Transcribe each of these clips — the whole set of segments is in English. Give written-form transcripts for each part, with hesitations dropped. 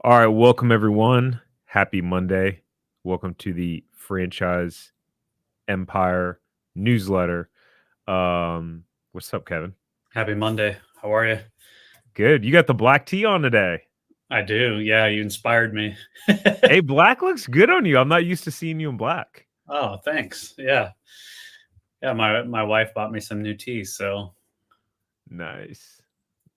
All right, welcome everyone. Happy Monday. Welcome to the Franchise Empire newsletter. What's up, Kevin? Happy Monday. How are you? Good. You got the black tee on today. I do. Yeah, you inspired me. Hey, black looks good on you. I'm not used to seeing you in black. Oh, thanks. Yeah. Yeah, my wife bought me some new teas, so Nice.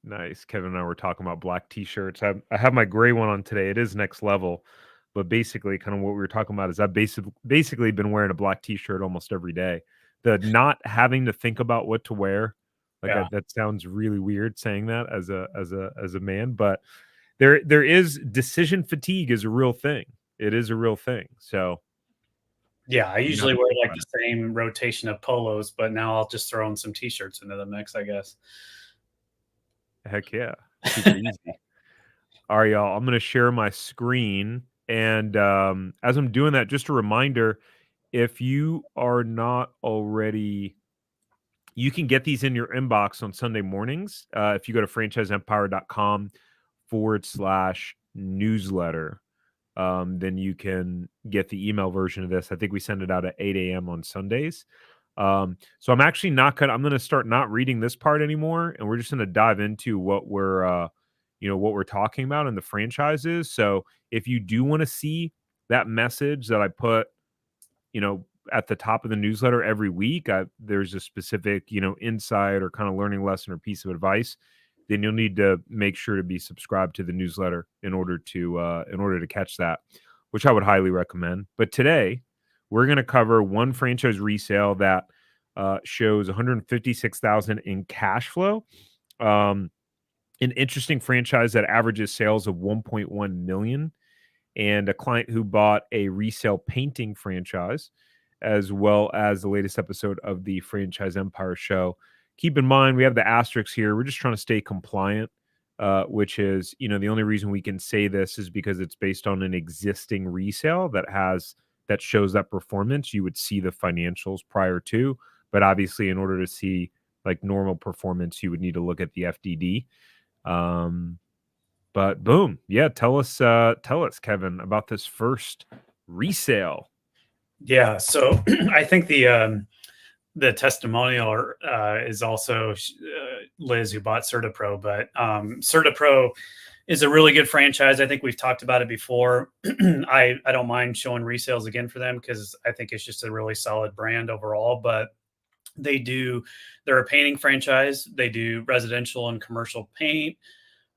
Nice. Kevin and I were talking about black t-shirts. I have my gray one on today. It is next level. But basically, kind of what we were talking about is I've basically been wearing a black t-shirt almost every day. The not having to think about what to wear, yeah. that sounds really weird saying that as a man, but there is decision fatigue is a real thing. It is a real thing. So Yeah, I you have usually to wear think like about the it. same rotation of polos, but now I'll just throw in some t-shirts into the mix, I guess. Heck yeah. Super easy. All right, y'all. I'm gonna share my screen. And as I'm doing that, just a reminder, if you are not already you can get these in your inbox on Sunday mornings. If you go to franchiseempire.com/newsletter, then you can get the email version of this. I think we send it out at 8 a.m. on Sundays. So I'm actually I'm going to start not reading this part anymore. And we're just going to dive into what we're talking about in the franchises. So if you do want to see that message that I put, at the top of the newsletter every week, there's a specific, insight or kind of learning lesson or piece of advice, then you'll need to make sure to be subscribed to the newsletter in order to catch that, which I would highly recommend. But today, we're going to cover one franchise resale that shows 156,000 in cash flow. Um, an interesting franchise that averages sales of 1.1 million, and a client who bought a resale painting franchise, as well as the latest episode of the Franchise Empire show. Keep in mind, we have the asterisks here. We're just trying to stay compliant, which is, the only reason we can say this is because it's based on an existing resale that shows that performance. You would see the financials prior to, but obviously, in order to see like normal performance, you would need to look at the FDD. But boom, yeah, tell us, Kevin, about this first resale. Yeah, so I think the testimonial is also Liz, who bought CertaPro, but CertaPro is a really good franchise. I think we've talked about it before. I don't mind showing resales again for them because I think it's just a really solid brand overall. But they're a painting franchise. They do residential and commercial paint.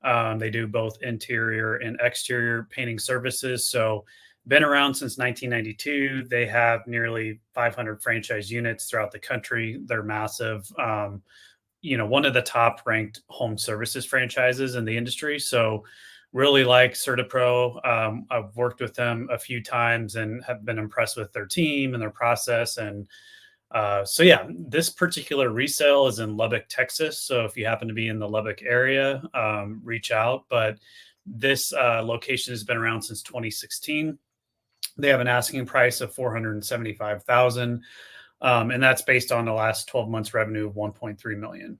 They do both interior and exterior painting services. So been around since 1992. They have nearly 500 franchise units throughout the country. They're massive. One of the top ranked home services franchises in the industry. So really like CertaPro. I've worked with them a few times and have been impressed with their team and their process. And so yeah, this particular resale is in Lubbock, Texas. So if you happen to be in the Lubbock area, reach out. But this location has been around since 2016. They have an asking price of 475,000, and that's based on the last 12 months revenue of 1.3 million.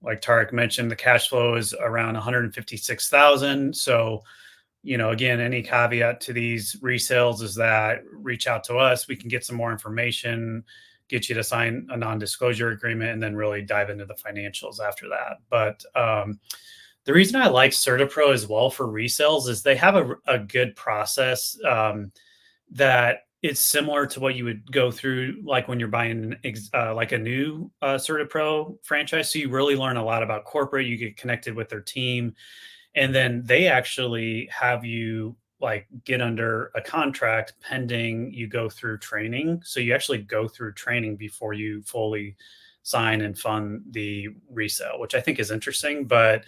Like Tarek mentioned, the cash flow is around 156,000. So again, any caveat to these resales is that reach out to us. We can get some more information, get you to sign a non-disclosure agreement, and then really dive into the financials after that. But the reason I like CertaPro as well for resales is they have a good process that it's similar to what you would go through like when you're buying like a new CertaPro franchise. So you really learn a lot about corporate. You get connected with their team, and then they actually have you like get under a contract pending you go through training. So you actually go through training before you fully sign and fund the resale, which I think is interesting. But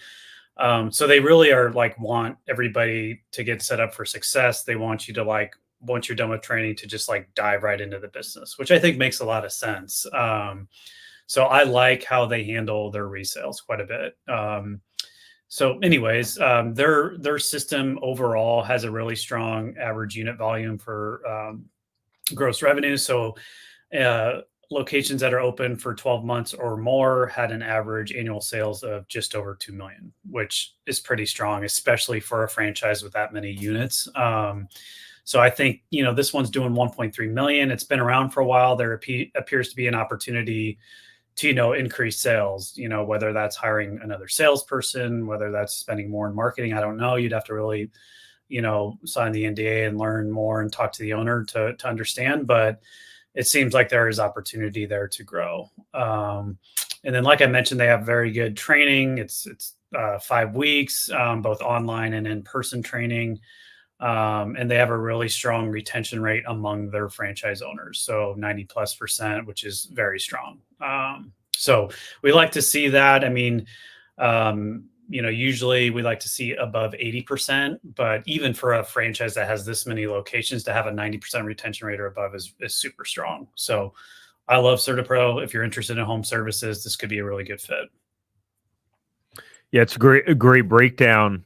so they really are like want everybody to get set up for success. They want you to like once you're done with training to just like dive right into the business, which I think makes a lot of sense. So I like how they handle their resales quite a bit. So anyways, their system overall has a really strong average unit volume for gross revenue. So locations that are open for 12 months or more had an average annual sales of just over 2 million, which is pretty strong, especially for a franchise with that many units. So I think, this one's doing 1.3 million. It's been around for a while. There appears to be an opportunity to, increase sales, whether that's hiring another salesperson, whether that's spending more in marketing. I don't know. You'd have to really, sign the NDA and learn more and talk to the owner to understand. But it seems like there is opportunity there to grow. And then, like I mentioned, they have very good training. It's 5 weeks, both online and in person training. And they have a really strong retention rate among their franchise owners. So 90+%, which is very strong. So we like to see that. I mean, usually we like to see above 80%, but even for a franchise that has this many locations, to have a 90% retention rate or above is super strong. So I love CertaPro. If you're interested in home services, this could be a really good fit. Yeah, it's a great breakdown.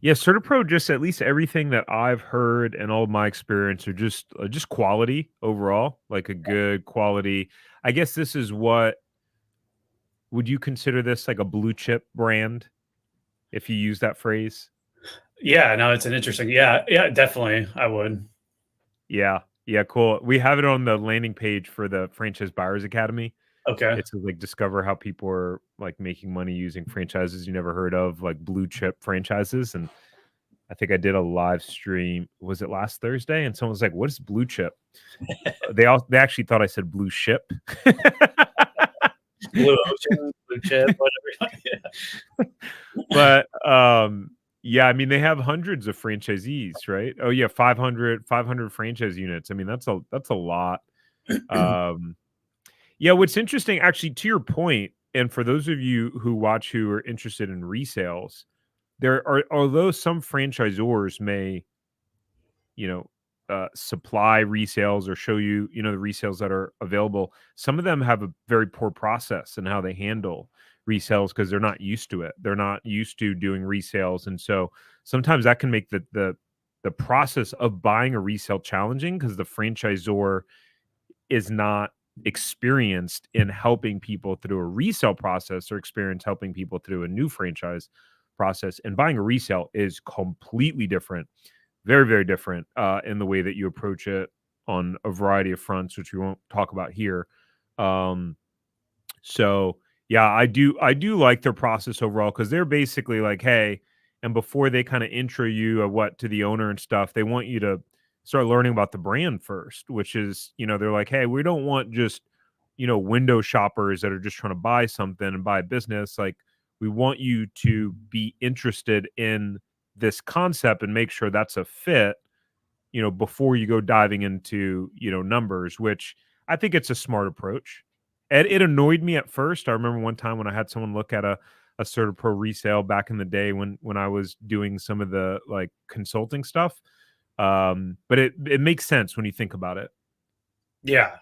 Yeah, CertaPro, just at least everything that I've heard and all of my experience are just quality overall, like a good quality. I guess this is what would you consider this like a blue chip brand if you use that phrase? Yeah, no, it's an interesting. Yeah, yeah, definitely. I would. Yeah. Yeah, cool. We have it on the landing page for the Franchise Buyers Academy. Okay. It's like discover how people are like making money using franchises you never heard of, like blue chip franchises. And I think I did a live stream. Was it last Thursday? And someone was like, "What is blue chip?" They actually thought I said blue ship. Blue Ocean, Blue Chip, whatever. Yeah. But yeah, I mean they have hundreds of franchisees, right? Oh yeah, 500 franchise units. I mean that's a lot. Um yeah, what's interesting actually to your point, and for those of you who watch who are interested in resales, there are although some franchisors may supply resales or show you, the resales that are available. Some of them have a very poor process in how they handle resales because they're not used to it. They're not used to doing resales, and so sometimes that can make the process of buying a resale challenging because the franchisor is not experienced in helping people through a resale process or experience helping people through a new franchise process. And buying a resale is completely different, very, very different in the way that you approach it on a variety of fronts, which we won't talk about here. Um, so yeah, I do like their process overall because they're basically like, hey, and before they kind of intro you what to the owner and stuff, they want you to start learning about the brand first, which is, they're like, hey, we don't want just, window shoppers that are just trying to buy something and buy a business. Like, we want you to be interested in this concept and make sure that's a fit, before you go diving into, numbers, which I think it's a smart approach. And it annoyed me at first. I remember one time when I had someone look at a sort of pro resale back in the day when I was doing some of the like consulting stuff. But it makes sense when you think about it. Yeah.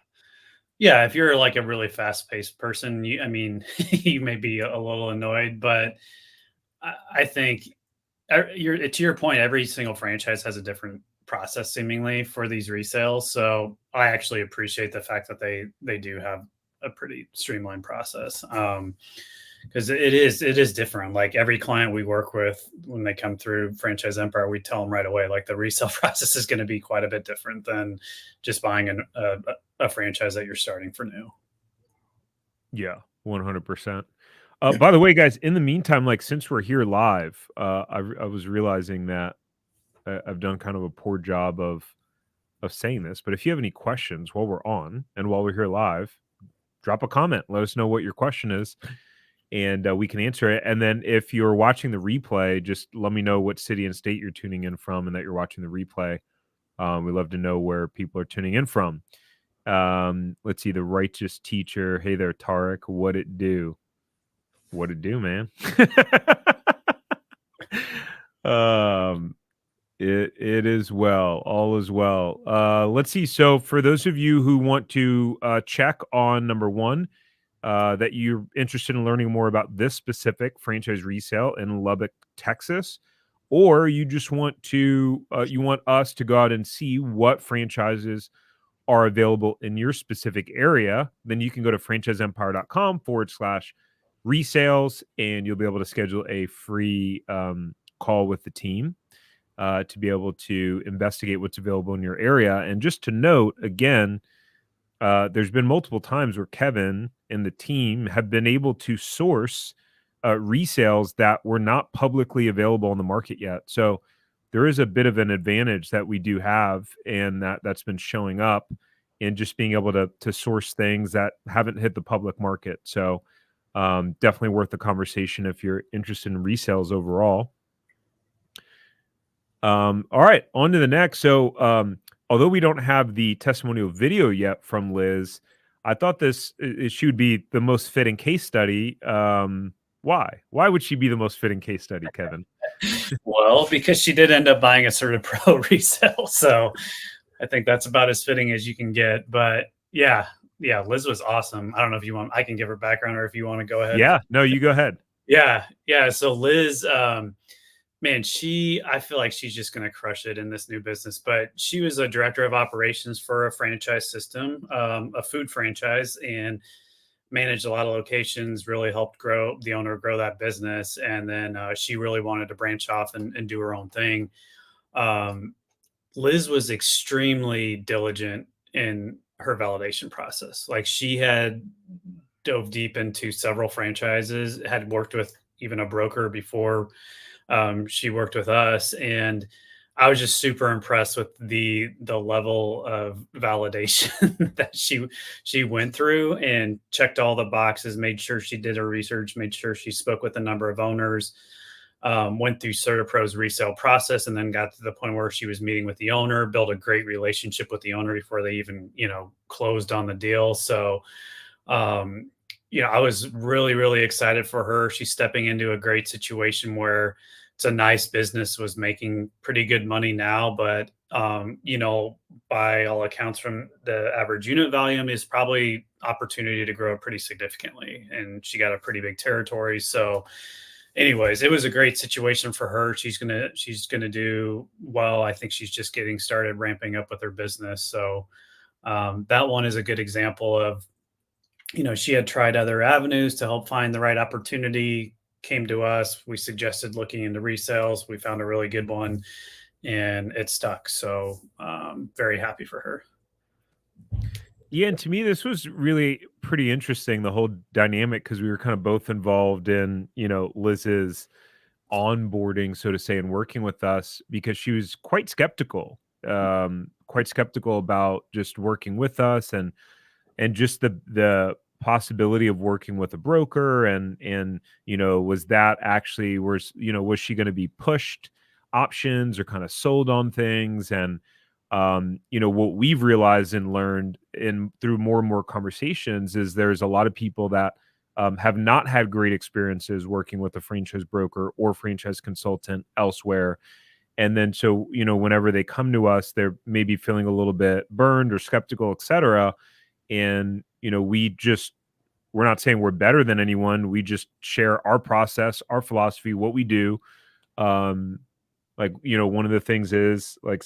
Yeah. If you're like a really fast paced person, I mean, you may be a little annoyed, but I think to your point, every single franchise has a different process seemingly for these resales. So I actually appreciate the fact that they do have a pretty streamlined process. Because it is different. Like every client we work with, when they come through Franchise Empire, we tell them right away, like the resale process is going to be quite a bit different than just buying a franchise that you're starting for new. Yeah, 100%. By the way, guys, in the meantime, like since we're here live, I was realizing that I've done kind of a poor job of saying this, but if you have any questions while we're on and while we're here live, drop a comment. Let us know what your question is, and we can answer it. And then if you're watching the replay, just let me know what city and state you're tuning in from, and that you're watching the replay. We'd love to know where people are tuning in from. Let's see, the righteous teacher. Hey there, Tarek. What it do? What it do, man? um, it is well. All is well. Let's see. So for those of you who want to check on number one, that you're interested in learning more about this specific franchise resale in Lubbock, Texas, or you just want to you want us to go out and see what franchises are available in your specific area, then you can go to franchiseempire.com/resales, and you'll be able to schedule a free call with the team to be able to investigate what's available in your area. And just to note, again, there's been multiple times where Kevin and the team have been able to source resales that were not publicly available on the market yet. So there is a bit of an advantage that we do have, and that's been showing up in just being able to source things that haven't hit the public market. So definitely worth the conversation if you're interested in resales overall. All right, on to the next. So, although we don't have the testimonial video yet from Liz, I thought she would be the most fitting case study. Why? Why would she be the most fitting case study, Kevin? Well, because she did end up buying a Certa Pro resale, so I think that's about as fitting as you can get. But yeah, Liz was awesome. I don't know if you want, I can give her background, or if you want to go ahead. Yeah, no, you go ahead. Yeah. So Liz, man, I feel like she's just going to crush it in this new business. But she was a director of operations for a franchise system, a food franchise, and managed a lot of locations, really helped the owner grow that business. And then she really wanted to branch off and do her own thing. Liz was extremely diligent in her validation process. Like, she had dove deep into several franchises, had worked with even a broker before she worked with us, and I was just super impressed with the level of validation that she went through and checked all the boxes, made sure she did her research, made sure she spoke with a number of owners, went through CertaPro's resale process, and then got to the point where she was meeting with the owner, built a great relationship with the owner before they even, closed on the deal. So, I was really, really excited for her. She's stepping into a great situation where it's a nice business, was making pretty good money now, but, by all accounts from the average unit volume, is probably opportunity to grow pretty significantly. And she got a pretty big territory. So anyways, it was a great situation for her. She's gonna do well. I think she's just getting started ramping up with her business. So that one is a good example of, she had tried other avenues to help find the right opportunity, came to us. We suggested looking into resales. We found a really good one, and it stuck. So very happy for her. Yeah, and to me, this was really pretty interesting, the whole dynamic, because we were kind of both involved in, Liz's onboarding, so to say, and working with us, because she was quite skeptical about just working with us, and just the possibility of working with a broker, and was that actually, was she going to be pushed options or kind of sold on things. And what we've realized and learned in through more and more conversations is there's a lot of people that have not had great experiences working with a franchise broker or franchise consultant elsewhere. And then, so, whenever they come to us, they're maybe feeling a little bit burned or skeptical, etc. And we're not saying we're better than anyone. We just share our process, our philosophy, what we do. One of the things is, like,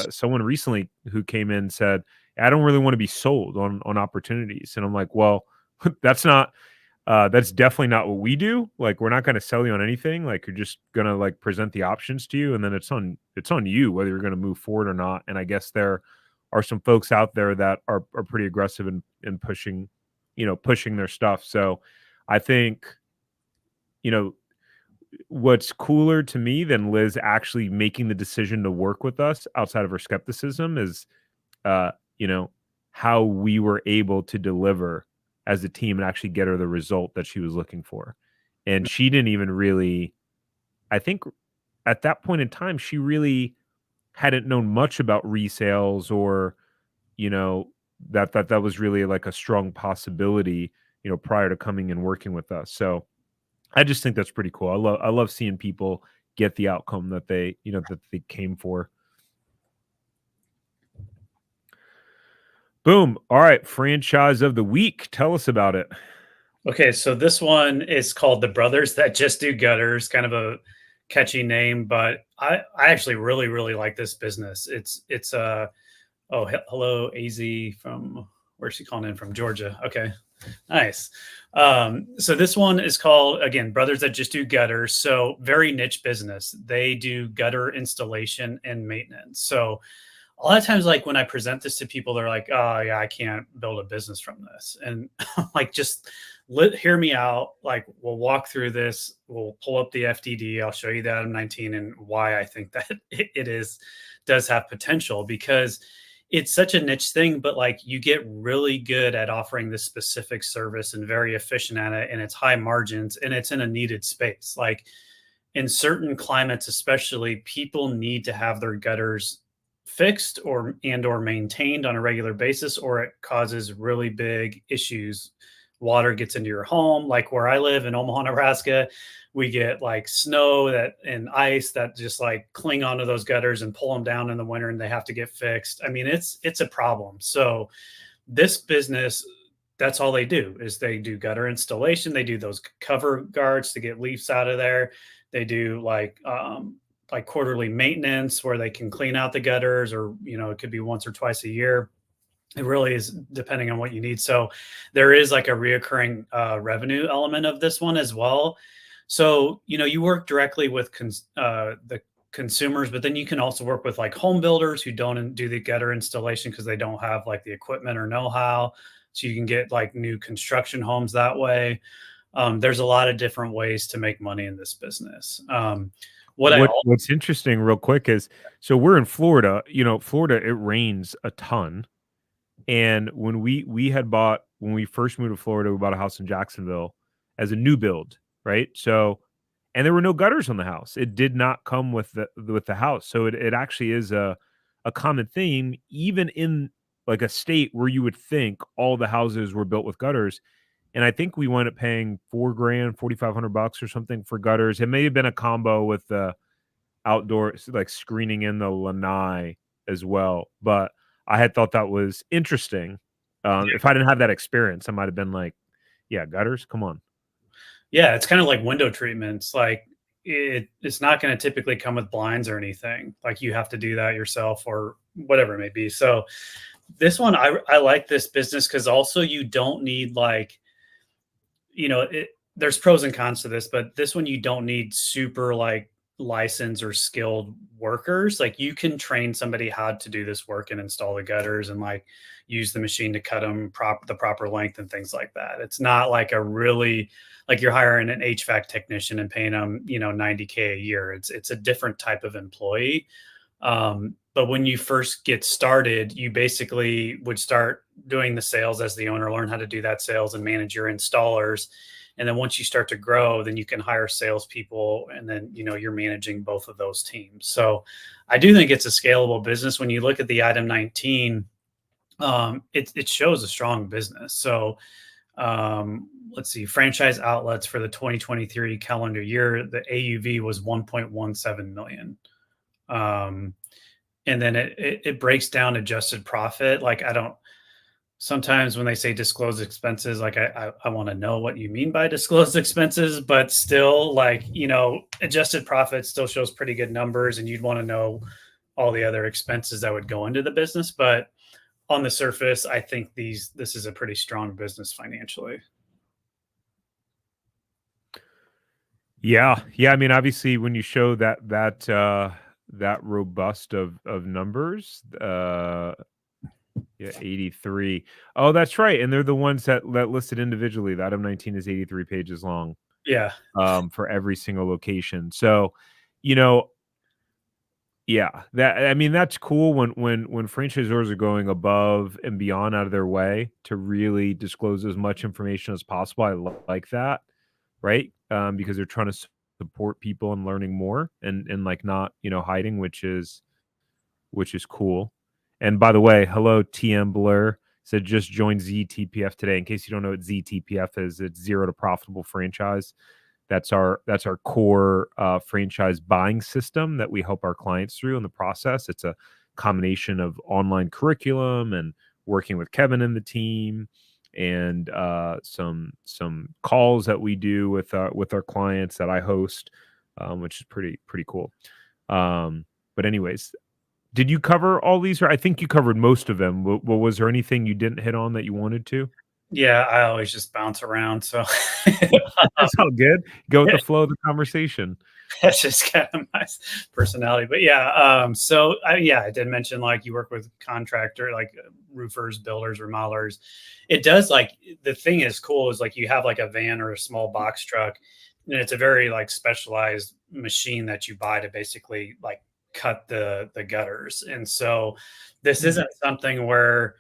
someone recently who came in said, I don't really want to be sold on opportunities. And I'm like, well, that's definitely not what we do. Like, we're not going to sell you on anything. Like, you're just going to, like, present the options to you, and then it's on you whether you're going to move forward or not. And I guess there are some folks out there that are pretty aggressive in pushing their stuff. So I think, what's cooler to me than Liz actually making the decision to work with us outside of her skepticism is, uh, how we were able to deliver as a team and actually get her the result that she was looking for. And she didn't even really, I think at that point in time, she really hadn't known much about resales, or, that was really like a strong possibility, prior to coming and working with us. So I just think that's pretty cool. I love seeing people get the outcome that they came for. Boom. All right, franchise of the week. Tell us about it. Okay, so this one is called The Brothers That Just Do Gutters, kind of a catchy name, but I actually really, really like this business. It's Oh, hello, AZ from where's she calling in from? Georgia. Okay, nice. So this one is called again Brothers That Just Do Gutters. So very niche business. They do gutter installation and maintenance. So a lot of times, like when I present this to people, they're like, "Oh yeah, I can't build a business from this." And like, just hear me out. Like, we'll walk through this. We'll pull up the FDD. I'll show you the Adam 19 and why I think that it is does have potential because it's such a niche thing. But like, you get really good at offering this specific service and very efficient at it, and it's high margins and it's in a needed space. Like in certain climates especially, people need to have their gutters fixed or maintained on a regular basis, or it causes really big issues. Water gets into your home, like where I live in Omaha, Nebraska. We get like snow that and ice that just like cling onto those gutters and pull them down in the winter, and they have to get fixed. I mean, it's a problem. So this business, that's all they do is they do gutter installation. They do those cover guards to get leaves out of there. They do like quarterly maintenance where they can clean out the gutters, or it could be once or twice a year. It really is depending on what you need. So there is like a reoccurring revenue element of this one as well. So you work directly with the consumers, but then you can also work with like home builders who don't do the gutter installation because they don't have like the equipment or know-how. So you can get like new construction homes that way. There's a lot of different ways to make money in this business. What I What's interesting real quick is, so we're in Florida, Florida, it rains a ton. And when we first moved to Florida, we bought a house in Jacksonville as a new build, right? So, and there were no gutters on the house. It did not come with the house. So it actually is a common theme, even in like a state where you would think all the houses were built with gutters. And I think we wound up paying 4 grand, $4,500 or something for gutters. It may have been a combo with the outdoor, like screening in the lanai as well. But I had thought that was interesting. If I didn't have that experience, I might have been like, "Yeah, gutters, come on." Yeah, it's kind of like window treatments. Like it's not going to typically come with blinds or anything. Like you have to do that yourself or whatever it may be. So this one, I like this business because also you don't need like, there's pros and cons to this, but this one you don't need super like licensed or skilled workers. Like you can train somebody how to do this work and install the gutters and like use the machine to cut them the proper length and things like that. It's not like a really like you're hiring an HVAC technician and paying them, $90K a year. It's a different type of employee. But when you first get started, you basically would start doing the sales as the owner, learn how to do that sales and manage your installers. And then once you start to grow, then you can hire salespeople, and then you're managing both of those teams. So I do think it's a scalable business. When you look at the item 19, it shows a strong business. So let's see, franchise outlets for the 2023 calendar year, the AUV was 1.17 million. And then it breaks down adjusted profit. Like I don't sometimes when they say disclosed expenses, like I want to know what you mean by disclosed expenses, but still like, adjusted profit still shows pretty good numbers, and you'd want to know all the other expenses that would go into the business. But on the surface, I think this is a pretty strong business financially. Yeah, yeah. I mean, obviously, when you show that robust of numbers, yeah, 83. Oh, that's right. And they're the ones that listed individually. The item 19 is 83 pages long, Yeah. for every single location. So, you know, yeah, I mean, that's cool when franchisors are going above and beyond out of their way to really disclose as much information as possible. I like that, right? Because they're trying to support people and learning more and like not, hiding, which is cool. And by the way, hello TM Blur said just joined ZTPF today. In case you don't know what ZTPF is, it's zero to profitable franchise. That's our core franchise buying system that we help our clients through in the process. It's a combination of online curriculum and working with Kevin and the team, and some calls that we do with our clients that I host, which is pretty cool. But anyways, Did you cover all these? Or I think you covered most of them. Was there anything you didn't hit on that you wanted to? Yeah, I always just bounce around. So That's all good. Go with the flow of the conversation. that's just kind of my personality. But yeah, yeah, I did mention like you work with contractor, like roofers, builders, remodelers. It does like the thing is cool is like you have like a van or a small box truck, and it's a very like specialized machine that you buy to basically like cut the gutters. And so this isn't something where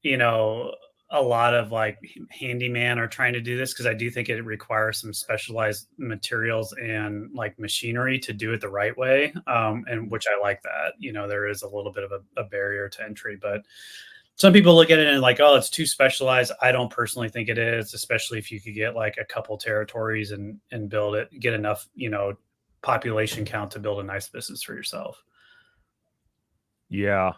you know, a lot of like handyman are trying to do this because I do think it requires some specialized materials and like machinery to do it the right way. And which I like that. You know, there is a little bit of a barrier to entry, but some people look at it and like, oh, it's too specialized. I don't personally think it is, especially if you could get like a couple territories and build it, get enough, population count to build a nice business for yourself. Yeah.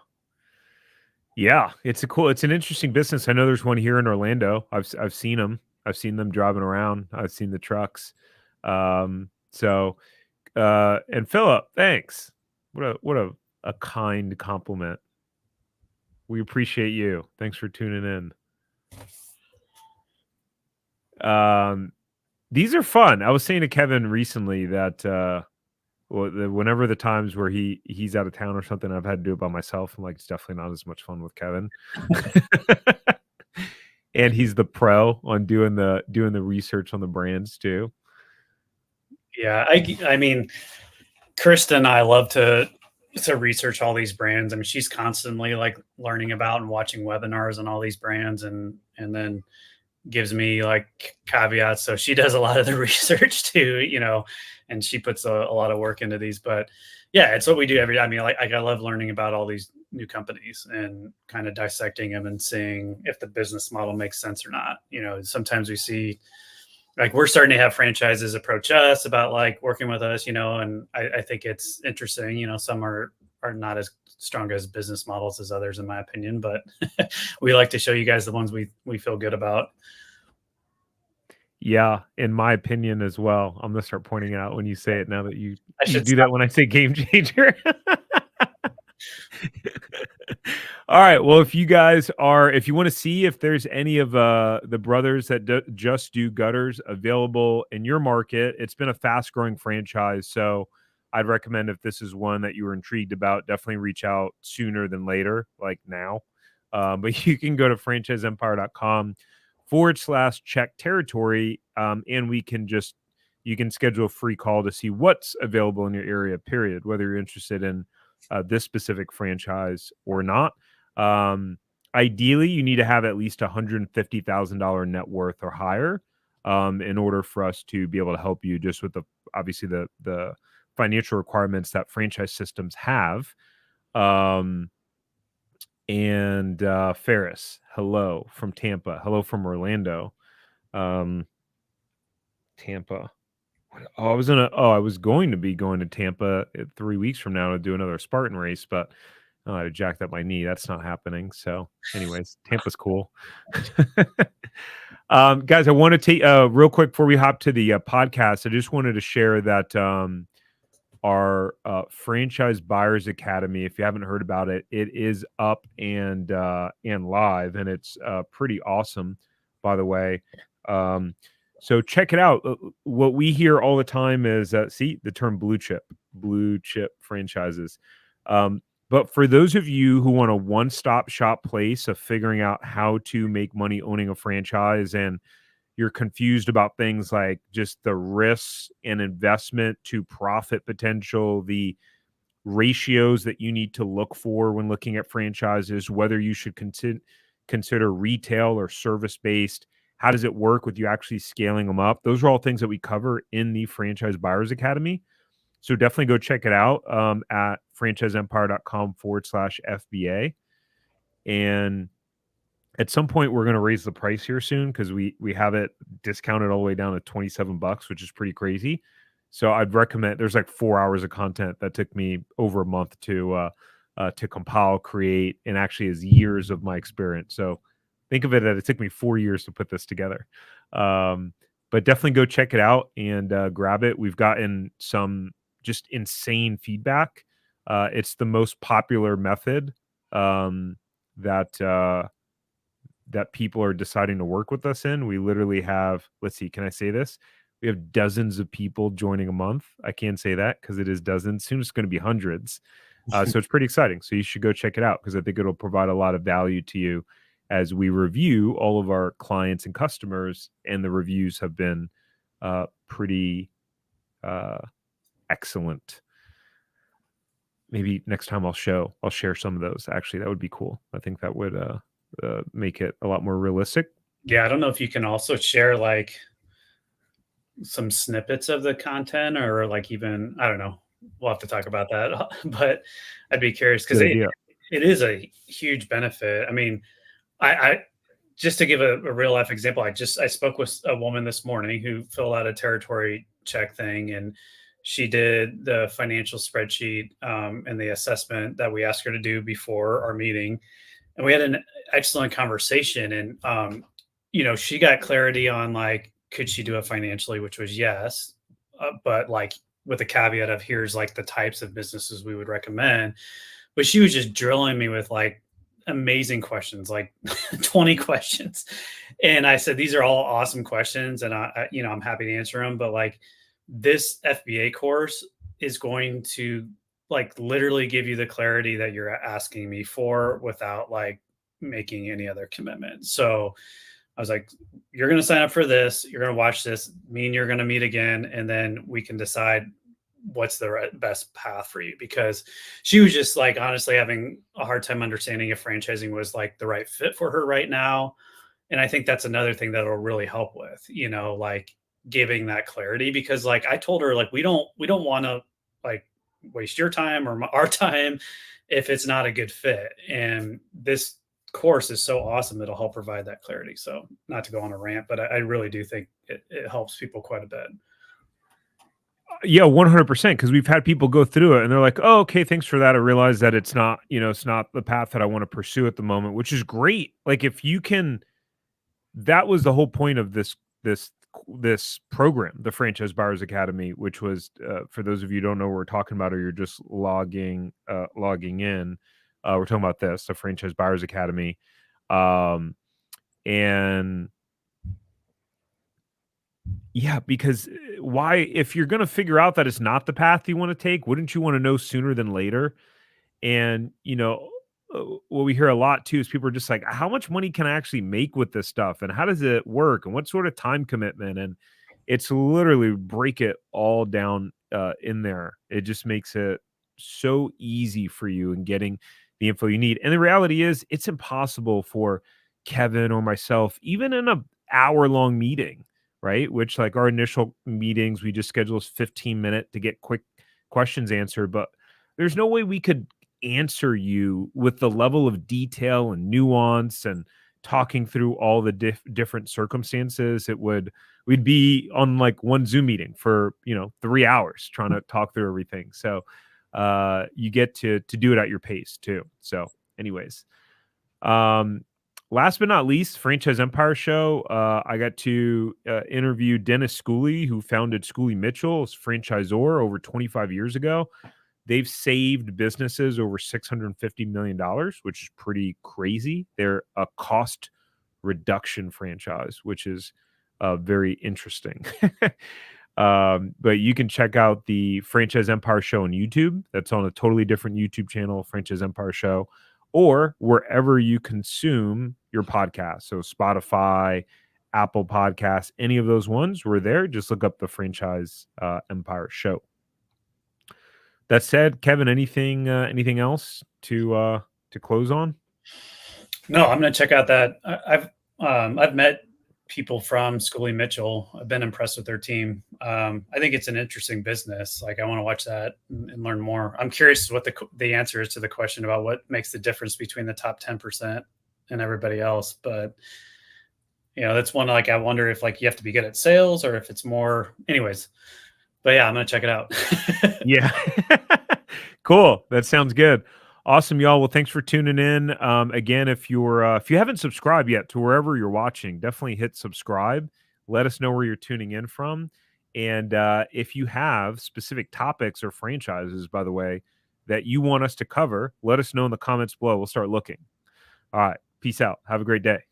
Yeah, it's an interesting business. I know there's one here in Orlando. I've seen them. I've seen them driving around. I've seen the trucks. So and Philip, thanks. What a kind compliment. We appreciate you. Thanks for tuning in. These are fun. I was saying to Kevin recently that whenever the times where he's out of town or something, I've had to do it by myself. I'm like, it's definitely not as much fun with Kevin. And he's the pro on doing the research on the brands too. Yeah, I mean, Krista and I love to research all these brands. I mean, she's constantly like learning about and watching webinars on all these brands, and then gives me like caveats. So she does a lot of the research too, and she puts a lot of work into these. But yeah, it's what we do every day. I mean, like I love learning about all these new companies and kind of dissecting them and seeing if the business model makes sense or not. Sometimes we see like we're starting to have franchises approach us about like working with us, and I think it's interesting. Some are not as strong as business models as others, in my opinion, but we like to show you guys the ones we feel good about. Yeah, in my opinion as well. I'm gonna start pointing out when you say it now that you I you should do stop. that when I say game changer. All right. Well, if you want to see if there's any of the brothers that just do gutters available in your market, it's been a fast growing franchise. So I'd recommend if this is one that you were intrigued about, definitely reach out sooner than later, like now. But you can go to franchiseempire.com/check territory. And you can schedule a free call to see what's available in your area, period, whether you're interested in this specific franchise or not. Um, Ideally, you need to have at least $150,000 net worth or higher in order for us to be able to help you just with obviously the financial requirements that franchise systems have. And Ferris, hello from Tampa. Hello from Orlando. Tampa. I was going to be going to Tampa 3 weeks from now to do another Spartan race, but I jacked up my knee. That's not happening. So, anyways, Tampa's cool. Guys, I want to take real quick before we hop to the podcast. I just wanted to share that our Franchise Buyers Academy. If you haven't heard about it, it is up and live, and it's pretty awesome, by the way. So check it out. What we hear all the time is see the term blue chip franchises. But for those of you who want a one-stop shop place of figuring out how to make money owning a franchise, and you're confused about things like just the risks and investment to profit potential, the ratios that you need to look for when looking at franchises, whether you should consider retail or service based, how does it work with you actually scaling them up? Those are all things that we cover in the Franchise Buyers Academy. So definitely go check it out at franchiseempire.com/FBA. And at some point, we're going to raise the price here soon because we have it discounted all the way down to $27, which is pretty crazy. So I'd recommend. There's like 4 hours of content that took me over a month to compile, create, and actually is years of my experience. So think of it that it took me 4 years to put this together. But definitely go check it out and grab it. We've gotten some just insane feedback It's the most popular method that that people are deciding to work with us in. We literally have, let's see, can I say this? We have dozens of people joining a month. I can't say that because it is dozens. Soon it's going to be hundreds. So it's pretty exciting. So you should go check it out because I think it'll provide a lot of value to you as we review all of our clients and customers. And the reviews have been pretty uh, excellent. Maybe next time I'll share some of those. Actually, that would be cool. I think that would make it a lot more realistic. Yeah, I don't know if you can also share like some snippets of the content or like even I don't know. We'll have to talk about that, but I'd be curious because Good idea. it is a huge benefit. I mean, I just to give a real life example, I spoke with a woman this morning who filled out a territory check thing, and she did the financial spreadsheet and the assessment that we asked her to do before our meeting, and we had an excellent conversation. And she got clarity on like could she do it financially, which was yes, but like with the caveat of here's like the types of businesses we would recommend. But she was just drilling me with like amazing questions, like 20 questions. And I said, these are all awesome questions. And I'm happy to answer them. But like this FBA course is going to like literally give you the clarity that you're asking me for without like making any other commitment. So I was like, you're going to sign up for this. You're going to watch this. Me and you're going to meet again. And then we can decide what's the best path for you, because she was just like honestly having a hard time understanding if franchising was like the right fit for her right now. And I think that's another thing that'll really help with, like giving that clarity, because like I told her, like, we don't want to like waste your time or our time if it's not a good fit. And this course is so awesome. It'll help provide that clarity. So not to go on a rant, but I really do think it helps people quite a bit. Yeah, 100%. Because we've had people go through it and they're like, "Oh, okay, thanks for that. I realize that it's not, it's not the path that I want to pursue at the moment," which is great. Like if you can, that was the whole point of this program, the Franchise Buyers Academy, which was for those of you who don't know what we're talking about, or you're just logging in. We're talking about this, the Franchise Buyers Academy, um, and yeah, because why, if you're going to figure out that it's not the path you want to take, wouldn't you want to know sooner than later? And, what we hear a lot too is people are just like, how much money can I actually make with this stuff? And how does it work? And what sort of time commitment? And it's literally break it all down in there. It just makes it so easy for you in getting the info you need. And the reality is, it's impossible for Kevin or myself, even in a hour-long meeting, right? Which like our initial meetings, we just schedule a 15-minute to get quick questions answered. But there's no way we could answer you with the level of detail and nuance and talking through all the different circumstances. We'd be on like one Zoom meeting for 3 hours trying to talk through everything. So you get to do it at your pace too. So anyways, last but not least, Franchise Empire Show. I got to interview Dennis Schooley, who founded Schooley Mitchell, as franchisor over 25 years ago. They've saved businesses over $650 million, which is pretty crazy. They're a cost reduction franchise, which is very interesting. But you can check out the Franchise Empire Show on YouTube. That's on a totally different YouTube channel, Franchise Empire Show, or wherever you consume your podcast. So Spotify, Apple Podcasts, any of those ones, we're there. Just look up the Franchise Empire Show. That said, Kevin, anything else to close on? No, I'm going to check out that. I've met people from Schooley Mitchell. I've been impressed with their team. I think it's an interesting business. Like I want to watch that and learn more. I'm curious what the answer is to the question about what makes the difference between the top 10% and everybody else. But that's one, like, I wonder if like you have to be good at sales or if it's more anyways, but yeah, I'm going to check it out. Yeah. Cool. That sounds good. Awesome, y'all. Well, thanks for tuning in. Again, if you haven't subscribed yet to wherever you're watching, definitely hit subscribe. Let us know where you're tuning in from. And if you have specific topics or franchises, by the way, that you want us to cover, let us know in the comments below. We'll start looking. All right. Peace out. Have a great day.